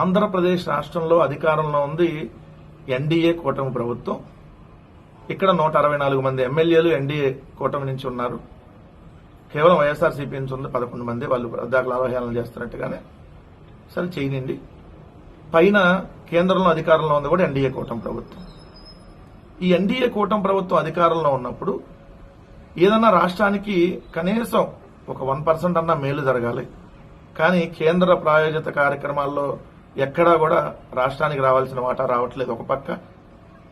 ఆంధ్రప్రదేశ్ రాష్ట్రంలో అధికారంలో ఉంది ఎన్డీఏ కూటమి ప్రభుత్వం. ఇక్కడ 164 మంది ఎమ్మెల్యేలు ఎన్డీఏ కూటమి నుంచి ఉన్నారు. కేవలం వైఎస్ఆర్సీపీ నుంచి ఉంది 11 మంది. వాళ్ళు దాఖలు అవహేళన చేస్తున్నట్టుగానే సరే చేయనండి. పైన కేంద్రంలో అధికారంలో ఉంది కూడా ఎన్డీఏ కూటమి ప్రభుత్వం. ఈ ఎన్డీఏ కూటమి ప్రభుత్వం అధికారంలో ఉన్నప్పుడు ఏదన్నా రాష్ట్రానికి కనీసం ఒక 1% అన్నా మేలు జరగాలి. కానీ కేంద్ర ప్రాయోజిత కార్యక్రమాల్లో ఎక్కడా కూడా రాష్ట్రానికి రావాల్సిన వాటా రావట్లేదు. ఒక పక్క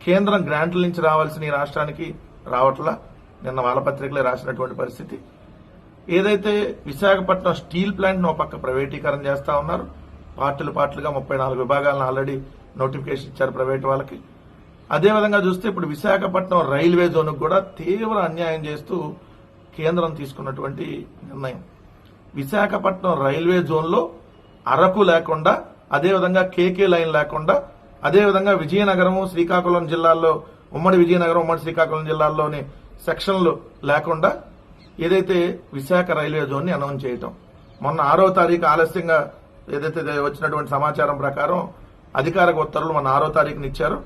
కేంద్రం గ్రాంట్ల నుంచి రావాల్సిన ఈ రాష్ట్రానికి రావట్లా. నిన్న వాళ్లపత్రికలే రాసినటువంటి పరిస్థితి. ఏదైతే విశాఖపట్నం స్టీల్ ప్లాంట్ ఒక పక్క ప్రైవేటీకరణ చేస్తా ఉన్నారు. పార్టీలుగా 34 విభాగాలను ఆల్రెడీ నోటిఫికేషన్ ఇచ్చారు ప్రైవేట్ వాళ్ళకి. అదేవిధంగా చూస్తే ఇప్పుడు విశాఖపట్నం రైల్వే జోన్కు కూడా తీవ్ర అన్యాయం చేస్తూ కేంద్రం తీసుకున్నటువంటి నిర్ణయం. విశాఖపట్నం రైల్వే జోన్లో అరకు లేకుండా, అదేవిధంగా కేకే లైన్ లేకుండా, అదేవిధంగా విజయనగరం, శ్రీకాకుళం జిల్లాల్లో ఉమ్మడి విజయనగరం, ఉమ్మడి శ్రీకాకుళం జిల్లాల్లోని సెక్షన్లు లేకుండా ఏదైతే విశాఖ రైల్వే జోన్ ని అనౌన్స్ చేయటం. మొన్న 6వ తారీఖు ఆలస్యంగా ఏదైతే వచ్చినటువంటి సమాచారం ప్రకారం అధికారిక ఉత్తర్వులు మొన్న 6వ తారీఖున ఇచ్చారు.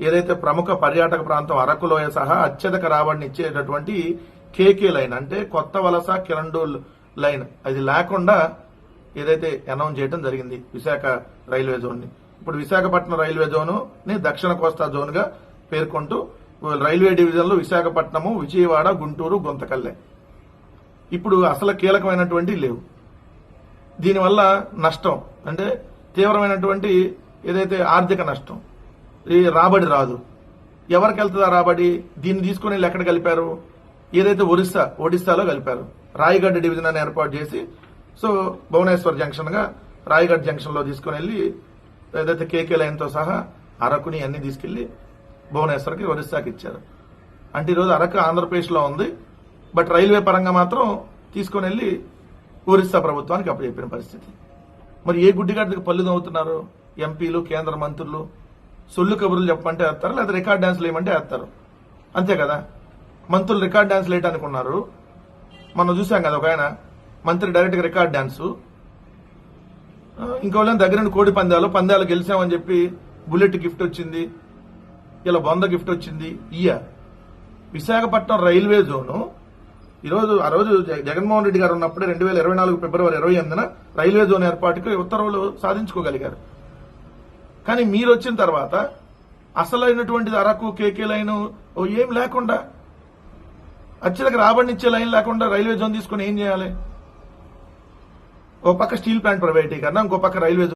ఏదైతే ప్రముఖ పర్యాటక ప్రాంతం అరకులోయ సహా అత్యధిక రాబడిని ఇచ్చేటటువంటి కేకే లైన్ అంటే కొత్త వలస కిరండూల్ లైన్ అది లేకుండా ఏదైతే అనౌన్స్ చేయడం జరిగింది విశాఖ రైల్వే జోన్ ని. ఇప్పుడు విశాఖపట్నం రైల్వే జోన్ ని దక్షిణ కోస్తా జోన్ గా పేర్కొంటూ రైల్వే డివిజన్లు విశాఖపట్నము, విజయవాడ, గుంటూరు, గుంతకల్లె ఇప్పుడు అసలు కీలకమైనటువంటి లేవు. దీనివల్ల నష్టం అంటే తీవ్రమైనటువంటి ఏదైతే ఆర్థిక నష్టం, ఈ రాబడి రాదు. ఎవరికి వెళ్తుందా రాబడి? దీన్ని తీసుకుని ఎక్కడ కలిపారు? ఏదైతే ఒడిశాలో కలిపారు. రాయగఢ్ డివిజన్ అని ఏర్పాటు చేసి సో భువనేశ్వర్ జంక్షన్ గా రాయగఢ్ జంక్షన్ లో తీసుకుని వెళ్లి ఏదైతే కేకే లైన్ తో సహా అరకుని అన్ని తీసుకెళ్లి భువనేశ్వర్కి, ఒడిశాకి ఇచ్చారు. అంటే ఈరోజు అరకు ఆంధ్రప్రదేశ్ లో ఉంది. బట్ రైల్వే పరంగా మాత్రం తీసుకుని వెళ్లి ఒరిస్సా ప్రభుత్వానికి అప్పచెప్పిన పరిస్థితి. మరి ఏ గుడ్డిగాడికి పళ్ళు నవ్వుతున్నారు ఎంపీలు, కేంద్ర మంత్రులు? సొల్లు కబుర్లు చెప్పమంటే వేస్తారు, లేదా రికార్డ్ డాన్స్లు వేయమంటే వేస్తారు. అంతే కదా. మంత్రులు రికార్డ్ డాన్స్ వేయడానికి ఉన్నారు. మనం చూసాం కదా, ఒక ఆయన మంత్రి డైరెక్ట్ గా రికార్డ్ డాన్సు, ఇంకోళ్ళని దగ్గర కోడి పందాలు గెలిచామని చెప్పి బుల్లెట్ గిఫ్ట్ వచ్చింది, ఇలా 100 గిఫ్ట్ వచ్చింది. విశాఖపట్నం రైల్వే జోను ఈరోజు ఆ రోజు జగన్మోహన్ రెడ్డి గారు ఉన్నప్పుడే 2024 ఫిబ్రవరి 28న రైల్వే జోన్ ఏర్పాటుకు ఉత్తర్వులు సాధించుకోగలిగారు. కానీ మీరు వచ్చిన తర్వాత అసలైనటువంటిది అరకు, కేకే లైన్ ఏం లేకుండా, అత్యధిక రాబడినిచ్చే లైన్ లేకుండా రైల్వే జోన్ తీసుకుని ఏం చేయాలి? ఓ పక్క స్టీల్ ప్లాంట్ ప్రైవేటీకరణ, ఇంకో పక్క రైల్వే